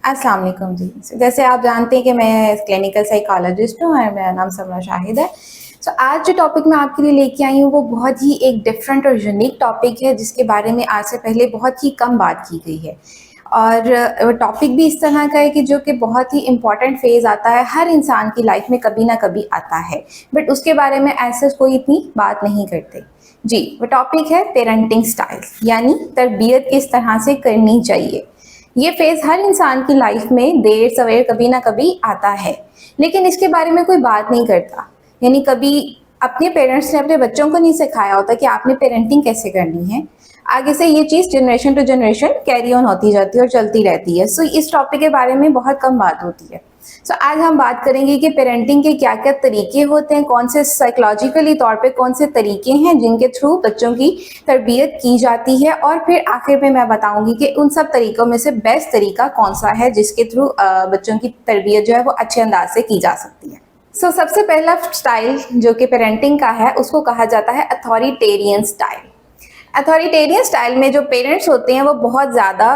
अस्सलाम वालेकुम जी। जैसे आप जानते हैं कि मैं क्लिनिकल साइकोलॉजिस्ट हूँ और मेरा नाम समरा शाहिद है। आज जो टॉपिक मैं आपके लिए लेके आई हूँ वो बहुत ही एक डिफरेंट और यूनिक टॉपिक है जिसके बारे में आज से पहले बहुत ही कम बात की गई है। और टॉपिक भी इस तरह का है कि जो कि बहुत ही इम्पोर्टेंट फेज़ आता है हर इंसान की लाइफ में कभी ना कभी आता है, बट उसके बारे में ऐसे कोई इतनी बात नहीं करते। जी, वो टॉपिक है पेरेंटिंग स्टाइल, यानी तरबियत किस तरह से करनी चाहिए। ये फेज़ हर इंसान की लाइफ में देर सवेर कभी ना कभी आता है, लेकिन इसके बारे में कोई बात नहीं करता। यानी कभी अपने पेरेंट्स ने अपने बच्चों को नहीं सिखाया होता कि आपने पेरेंटिंग कैसे करनी है। आगे से ये चीज़ generation to generation carry on होती जाती है और चलती रहती है। इस टॉपिक के बारे में बहुत कम बात होती है। आज हम बात करेंगे कि पेरेंटिंग के क्या-क्या तरीके होते हैं, कौन से साइकोलॉजिकली तौर पे कौन से तरीके हैं जिनके थ्रू बच्चों की तरबियत की जाती है, और फिर आखिर में मैं बताऊंगी कि उन सब तरीकों में से बेस्ट तरीका कौन सा है जिसके थ्रू बच्चों की तरबियत जो है वो अच्छे अंदाज से की जा सकती है। सबसे पहला स्टाइल जो कि पेरेंटिंग का है उसको कहा जाता है अथॉरिटेरियन स्टाइल। अथॉरिटेरियन स्टाइल में जो पेरेंट्स होते हैं वो बहुत ज़्यादा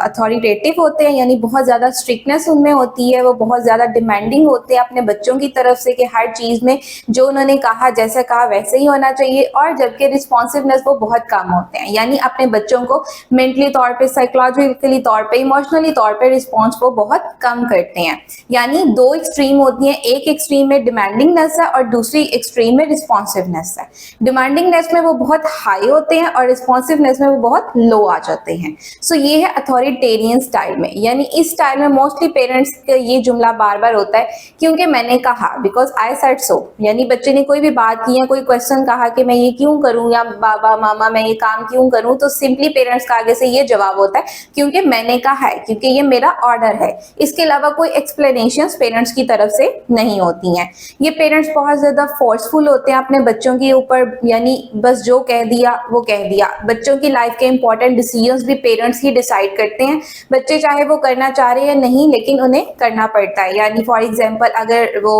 अथॉरिटेटिव होते हैं, यानी बहुत ज़्यादा स्ट्रिक्टनेस उनमें होती है। वो बहुत ज़्यादा डिमांडिंग होते हैं अपने बच्चों की तरफ से कि हर चीज़ में जो उन्होंने कहा, जैसे कहा वैसे ही होना चाहिए। और जबकि रिस्पॉन्सिवनेस वो बहुत कम होते हैं, यानी अपने बच्चों को मेंटली तौर पे, साइकोलॉजिकली तौर पे, इमोशनली तौर पे रिस्पॉन्स वो बहुत कम करते हैं। यानी दो एक्सट्रीम होती हैं, एक एक्सट्रीम में डिमांडिंगनेस है और दूसरी एक्सट्रीम में रिस्पॉन्सिवनेस है। डिमांडिंगनेस में वो बहुत हाई होते हैं और रिस्पॉन्सिवनेस में वो बहुत लो आ जाते हैं। ये है अथॉरिटेरियन स्टाइल में। यानी इस स्टाइल में मोस्टली पेरेंट्स का ये जुमला बार बार होता है, क्योंकि मैंने कहा, बिकॉज आई सेड सो। यानी बच्चे ने कोई भी बात की है, कोई क्वेश्चन कहा कि मैं ये क्यों करूं, या बाबा मामा मैं ये काम क्यों करूं, तो सिंपली पेरेंट्स का आगे से ये जवाब होता है, क्योंकि मैंने कहा है, क्योंकि ये मेरा ऑर्डर है। इसके अलावा कोई एक्सप्लेनेशन पेरेंट्स की तरफ से नहीं होती हैं। ये पेरेंट्स बहुत ज्यादा फोर्सफुल होते हैं अपने बच्चों के ऊपर, यानी बस जो कह दिया वो कह दिया। बच्चों की लाइफ के इंपॉर्टेंट डिसीजंस भी पेरेंट्स ही डिसाइड करते हैं। बच्चे चाहे वो करना चाह रहे हैं या नहीं, लेकिन उन्हें करना पड़ता है। यानी फॉर एग्जांपल अगर वो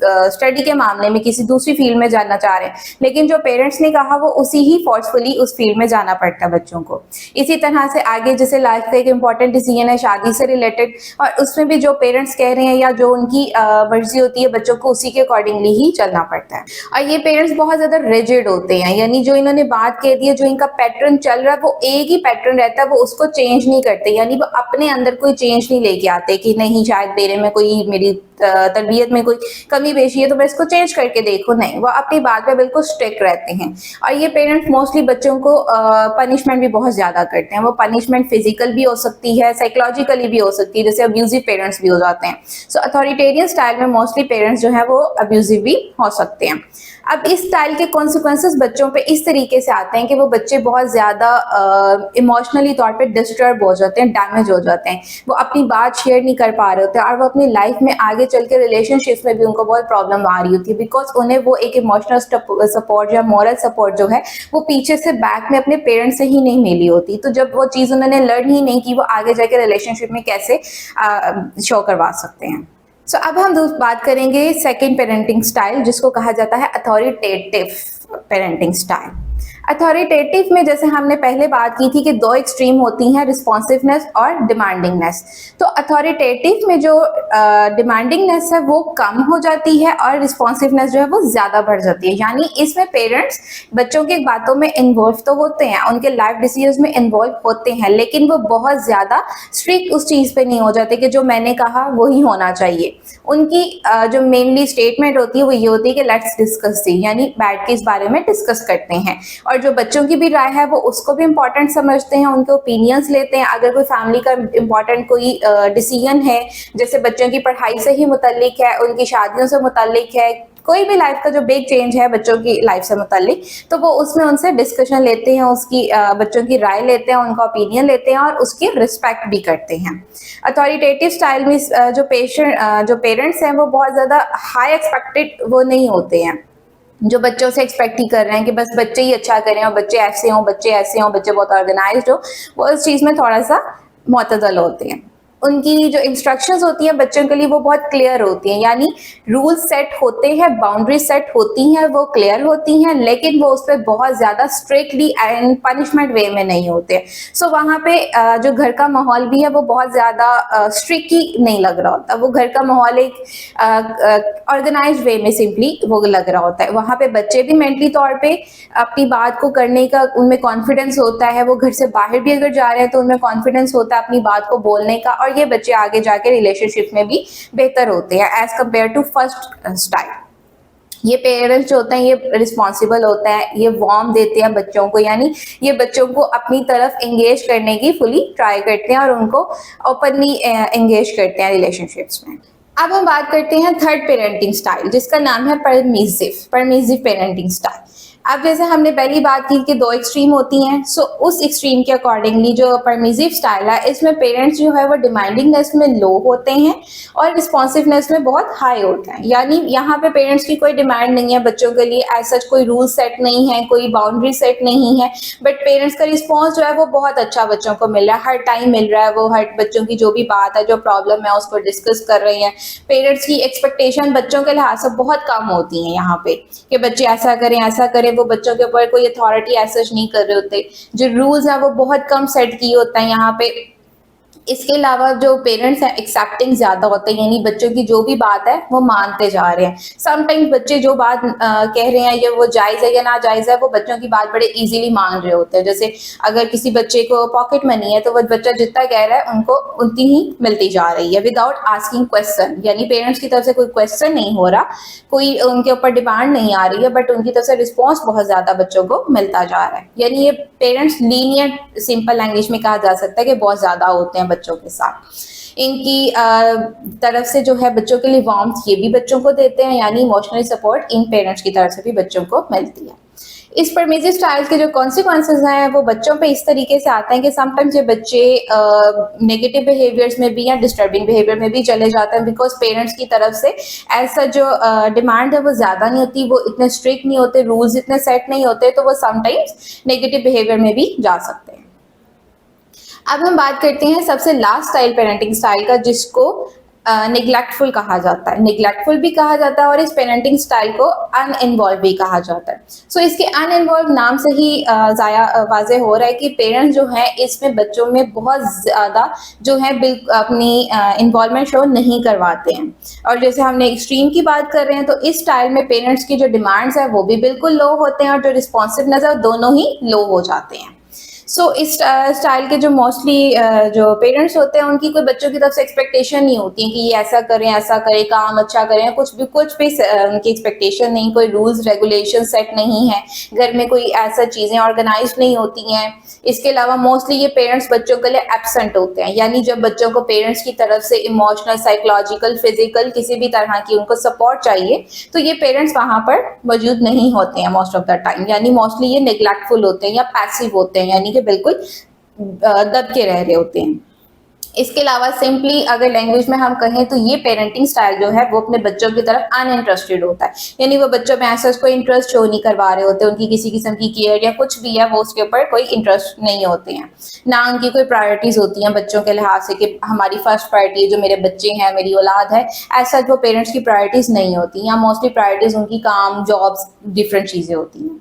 स्टडी के मामले में किसी दूसरी फील्ड में जाना चाह रहे हैं, लेकिन जो पेरेंट्स ने कहा वो उसी ही फोर्सफुली उस फील्ड में जाना पड़ता है बच्चों को। इसी तरह से आगे जैसे लाइफ का एक इंपॉर्टेंट डिसीजन है शादी से रिलेटेड, और उसमें भी जो पेरेंट्स कह रहे हैं या जो उनकी मर्जी होती है, बच्चों को उसी के अकॉर्डिंगली ही चलना पड़ता है। और ये पेरेंट्स बहुत ज्यादा रिजिड होते हैं, यानी जो इन्होंने बात कह दी है, जो इनका पैटर्न चल रहा है वो एक ही पैटर्न रहता है, वो उसको चेंज नहीं करते। यानी वो अपने अंदर कोई चेंज नहीं लेके आते कि नहीं शायद मेरे में कोई, मेरी तरबियत में कोई कमी पेशी है तो मैं इसको चेंज करके देखूं। नहीं, वो अपनी बात पे बिल्कुल स्ट्रिक्ट रहते हैं। और ये पेरेंट्स मोस्टली बच्चों को पनिशमेंट भी बहुत ज्यादा करते हैं। वो पनिशमेंट फिजिकल भी हो सकती है, साइकोलॉजिकली भी हो सकती है, जैसे अब्यूजिव पेरेंट्स भी हो जाते हैं। अथॉरिटेरियन स्टाइल में मोस्टली पेरेंट्स जो है वो अब्यूजिव भी हो सकते हैं। अब इस स्टाइल के कॉन्सिक्वेंसेस बच्चों पे इस तरीके से आते हैं कि वो बच्चे बहुत ज्यादा इमोशनली तौर पे डिस्टर्ब हो जाते हैं, डैमेज हो जाते हैं। वो अपनी बात शेयर नहीं कर पा रहे होते, और वो अपनी लाइफ में आगे चल के रिलेशनशिप्स में भी उनको बहुत प्रॉब्लम आ रही होती है, बिकॉज उन्हें वो एक इमोशनल सपोर्ट या मॉरल सपोर्ट जो है वो पीछे से बैक में अपने पेरेंट्स से ही नहीं मिली होती। तो जब वो चीज़ उन्होंने लर्न ही नहीं की, वो आगे जाके रिलेशनशिप में कैसे शो करवा सकते हैं। अब हम बात करेंगे सेकेंड पेरेंटिंग स्टाइल, जिसको कहा जाता है अथॉरिटेटिव पेरेंटिंग स्टाइल। अथॉरिटेटिव में जैसे हमने पहले बात की थी कि दो एक्सट्रीम होती हैं, रिस्पॉन्सिवनेस और डिमांडिंगनेस। तो अथॉरिटेटिव में जो डिमांडिंगनेस है वो कम हो जाती है और रिस्पॉन्सिवनेस जो है वो ज्यादा बढ़ जाती है। यानी इसमें पेरेंट्स बच्चों की बातों में इन्वॉल्व तो होते हैं, उनके लाइफ डिसीजन में इन्वॉल्व होते हैं, लेकिन वो बहुत ज्यादा स्ट्रिक्ट उस चीज पे नहीं हो जाते कि जो मैंने कहा वही होना चाहिए। उनकी जो मेनली स्टेटमेंट होती है वो ये होती है कि लेट्स डिस्कस दी, यानी बैठ के इस बारे में डिस्कस करते हैं। और जो बच्चों की भी राय है वो उसको भी इम्पोर्टेंट समझते हैं, उनके ओपिनियंस लेते हैं। अगर कोई फैमिली का इम्पोर्टेंट कोई डिसीजन है, जैसे बच्चों की पढ़ाई से ही मुतल्लिक है, उनकी शादियों से मुतल्लिक है, कोई भी लाइफ का जो बिग चेंज है बच्चों की लाइफ से मुतल्लिक, तो वो उसमें उनसे डिस्कशन लेते हैं, उसकी बच्चों की राय लेते हैं, उनका ओपिनियन लेते हैं और उसकी रिस्पेक्ट भी करते हैं। अथॉरिटेटिव स्टाइल में जो पेरेंट्स हैं वो बहुत ज्यादा हाई एक्सपेक्टेड वो नहीं होते हैं, जो बच्चों से एक्सपेक्ट ही कर रहे हैं कि बस बच्चे ही अच्छा करें और बच्चे ऐसे हों, बच्चे ऐसे हों, बच्चे बहुत ऑर्गेनाइज्ड हो। वो इस चीज़ में थोड़ा सा मुतदल होते हैं। उनकी जो इंस्ट्रक्शंस होती हैं बच्चों के लिए वो बहुत क्लियर होती हैं, यानी रूल्स सेट होते हैं, बाउंड्री सेट होती हैं, वो क्लियर होती हैं, लेकिन वो उस पर बहुत ज़्यादा स्ट्रिक्टली एंड पनिशमेंट वे में नहीं होते। सो वहाँ पे जो घर का माहौल भी है वो बहुत ज़्यादा स्ट्रिक्टली नहीं लग रहा होता, वो घर का माहौल एक ऑर्गेनाइज वे में सिंपली वो लग रहा होता है। वहाँ पे बच्चे भी मेंटली तौर पे अपनी बात को करने का उनमें कॉन्फिडेंस होता है, वो घर से बाहर भी अगर जा रहे हैं तो उनमें कॉन्फिडेंस होता है अपनी बात को बोलने का, और ये बच्चे आगे जाके रिलेशनशिप में भी बेहतर होते हैं as compare to first style. ये पेरेंट्स जो होते हैं ये रिस्पॉन्सिबल होते हैं, ये वार्म देते हैं बच्चों को, यानी ये बच्चों को अपनी तरफ एंगेज करने की फुली ट्राई करते हैं और उनको ओपनली एंगेज करते हैं रिलेशनशिप्स में। अब हम बात करते हैं थर्ड पेरेंटिंग स्टाइल, जिसका नाम है परमिसिव पेरेंटिंग स्टाइल। अब जैसे हमने पहली बात की कि दो एक्सट्रीम होती हैं, सो उस एक्सट्रीम के अकॉर्डिंगली जो परमिसिव स्टाइल है इसमें पेरेंट्स जो है वो डिमांडिंगनेस में लो होते हैं और रिस्पॉन्सिवनेस में बहुत हाई होते हैं। यानी यहाँ पे पेरेंट्स की कोई डिमांड नहीं है बच्चों के लिए, एज सच कोई रूल सेट नहीं है, कोई बाउंड्री सेट नहीं है, बट पेरेंट्स का रिस्पॉन्स जो है वो बहुत अच्छा बच्चों को मिल रहा है, हर टाइम मिल रहा है। वो हर बच्चों की जो भी बात है, जो प्रॉब्लम है, उसको डिस्कस कर रही हैं। पेरेंट्स की एक्सपेक्टेशन बच्चों के लिहाज से बहुत कम होती है यहाँ पे कि बच्चे ऐसा करें, वो बच्चों के ऊपर कोई अथॉरिटी ऐसा नहीं कर रहे होते। जो रूल्स हैं वो बहुत कम सेट किए होते हैं यहाँ पे। इसके अलावा जो पेरेंट्स हैं एक्सेप्टिंग ज़्यादा होते हैं, यानी बच्चों की जो भी बात है वो मानते जा रहे हैं। समटाइम्स बच्चे जो बात कह रहे हैं ये वो जायज़ है या ना जायज़ है, वो बच्चों की बात बड़े इजीली मान रहे होते हैं। जैसे अगर किसी बच्चे को पॉकेट मनी है तो वो बच्चा जितना कह रहा है उनको उतनी ही मिलती जा रही है विदाउट आस्किंग क्वेश्चन, यानी पेरेंट्स की तरफ से कोई क्वेश्चन नहीं हो रहा, कोई उनके ऊपर डिमांड नहीं आ रही है, बट उनकी तरफ से रिस्पॉन्स बहुत ज़्यादा बच्चों को मिलता जा रहा है। यानी ये पेरेंट्स लीनियंट सिंपल लैंग्वेज में कहा जा सकता है कि बहुत ज़्यादा होते हैं बच्चों के साथ। इनकी तरफ से जो है बच्चों के लिए वार्मथ ये भी बच्चों को देते हैं, यानी इमोशनल सपोर्ट इन पेरेंट्स की तरफ से भी बच्चों को मिलती है। इस परमिसिव स्टाइल के जो कॉन्सिक्वेंसेज हैं वो बच्चों पे इस तरीके से आते हैं कि समटाइम्स ये बच्चे नेगेटिव बिहेवियर्स में भी या डिस्टर्बिंग बिहेवियर में भी चले जाते हैं, बिकॉज पेरेंट्स की तरफ से ऐसा जो डिमांड है वो ज़्यादा नहीं होती, वो इतने स्ट्रिक्ट नहीं होते, रूल्स इतने सेट नहीं होते, तो वो समटाइम्स नेगेटिव बिहेवियर में भी जा सकते हैं। अब हम बात करते हैं सबसे लास्ट स्टाइल पेरेंटिंग स्टाइल का, जिसको निग्लेक्टफुल कहा जाता है। निग्लेक्टफुल भी कहा जाता है और इस पेरेंटिंग स्टाइल को अनइन्वॉल्व भी कहा जाता है। सो इसके अनइन्वॉल्व नाम से ही वाज़ेह हो रहा है कि पेरेंट्स जो हैं इसमें बच्चों में बहुत ज़्यादा जो है अपनी इन्वॉल्वमेंट शो नहीं करवाते हैं। और जैसे हमने एक्सट्रीम की बात कर रहे हैं तो इस स्टाइल में पेरेंट्स की जो डिमांड्स है वो भी बिल्कुल लो होते हैं और जो रिस्पॉन्सिवनेस है दोनों ही लो हो जाते हैं। सो इस स्टाइल के जो मोस्टली जो पेरेंट्स होते हैं उनकी कोई बच्चों की तरफ से एक्सपेक्टेशन नहीं होती है कि ये ऐसा करें, काम अच्छा करें, कुछ भी उनकी एक्सपेक्टेशन नहीं, कोई रूल्स रेगुलेशन सेट नहीं है, घर में कोई ऐसा चीज़ें ऑर्गेनाइज नहीं होती हैं। इसके अलावा मोस्टली ये पेरेंट्स बच्चों के लिए एब्सेंट होते हैं, यानी जब बच्चों को पेरेंट्स की तरफ से इमोशनल, साइकोलॉजिकल, फिजिकल किसी भी तरह की उनको सपोर्ट चाहिए तो ये पेरेंट्स वहाँ पर मौजूद नहीं होते हैं मोस्ट ऑफ द टाइम, यानी मोस्टली ये नेग्लेक्टफुल होते हैं या पैसिव होते हैं, यानी कि बिल्कुल दब के रह रहे होते हैं। इसके अलावा सिंपली अगर लैंग्वेज में हम कहें तो ये पेरेंटिंग स्टाइल जो है वो अपने बच्चों की तरफ अनइंटरेस्टेड होता है, यानी वो बच्चों में ऐसा कोई इंटरेस्ट शो नहीं करवा रहे होते, उनकी किसी किस्म की केयर या कुछ भी है वो उसके ऊपर कोई इंटरेस्ट नहीं होते हैं, ना उनकी कोई प्रायोरिटीज़ होती हैं बच्चों के लिहाज से कि हमारी फर्स्ट प्रायोरिटी जो मेरे बच्चे हैं, मेरी औलाद है, ऐसा वो पेरेंट्स की प्रायोरिटीज़ नहीं होती, या मोस्टली प्रायोरिटीज़ उनकी काम, जॉब्स, डिफरेंट चीज़ें होती हैं।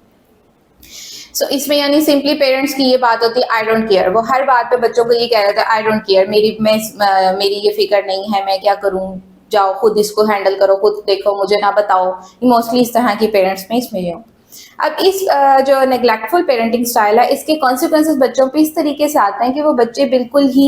सो इसमें यानी सिंपली पेरेंट्स की ये बात होती है आई डोंट केयर, वो हर बात पे बच्चों को ये कह रहे थे आई डोंट केयर, मेरी ये फिक्र नहीं है, मैं क्या करूँ, जाओ खुद इसको हैंडल करो, खुद देखो, मुझे ना बताओ। मोस्टली इस तरह की पेरेंट्स में इसमें ये। अब इस जो नेग्लेक्टफुल पेरेंटिंग स्टाइल है इसके कॉन्सिक्वेंसेस बच्चों पे इस तरीके से आते हैं कि वो बच्चे बिल्कुल ही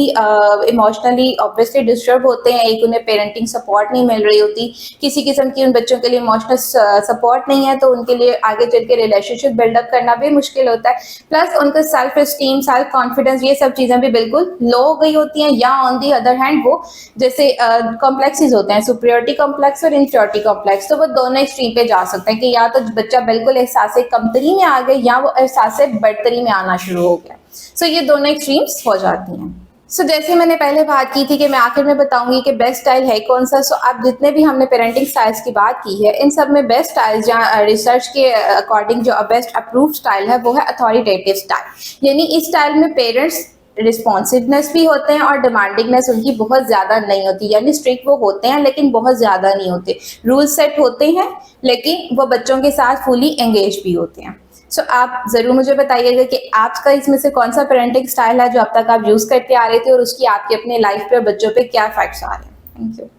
इमोशनली ऑब्वियसली डिस्टर्ब होते हैं, एक उन्हें पेरेंटिंग सपोर्ट नहीं मिल रही होती, किसी किस्म की उन बच्चों के लिए इमोशनल सपोर्ट नहीं है, तो उनके लिए आगे चल के रिलेशनशिप बिल्डअप करना भी मुश्किल होता है। प्लस उनका सेल्फ एस्टीम, सेल्फ कॉन्फिडेंस, ये सब चीज़ें भी बिल्कुल लो हो गई होती हैं, या ऑन दी अदर हैंड वो जैसे कॉम्प्लेक्सेस होते हैं, सुपीरियरिटी कॉम्प्लेक्स और इंफीरियरिटी कॉम्प्लेक्स, तो वो दोनों एक्सट्रीम पे जा सकते हैं कि या तो बच्चा बिल्कुल एहसास कमतरी में आ गए या वो एहसास बढ़तरी में आना शुरू हो गया। सो ये दोनों एक्सट्रीम्स हो जाती हैं। सो जैसे मैंने पहले बात की थी कि मैं आखिर में बताऊंगी कि बेस्ट स्टाइल है कौन सा। सो अब जितने भी हमने पेरेंटिंग स्टाइल्स की बात की है इन सब में बेस्ट स्टाइल जहाँ रिसर्च के अकॉर्डिंग जो बेस्ट अप्रूव्ड स्टाइल है वो है अथॉरिटेटिव स्टाइल, यानी इस स्टाइल में पेरेंट्स रिस्पॉन्सिवनेस भी होते हैं और डिमांडिंगनेस उनकी बहुत ज़्यादा नहीं होती, यानी स्ट्रिक्ट वो होते हैं लेकिन बहुत ज़्यादा नहीं होते। रूल सेट होते हैं लेकिन वो बच्चों के साथ फुली एंगेज भी होते हैं। सो आप ज़रूर मुझे बताइएगा कि आपका इसमें से कौन सा पेरेंटिंग स्टाइल है जो अब तक आप यूज़ करते आ रहे थे और उसकी आपकी अपने लाइफ पे और बच्चों पे क्या इफेक्ट्स आ रहे हैं। Thank you.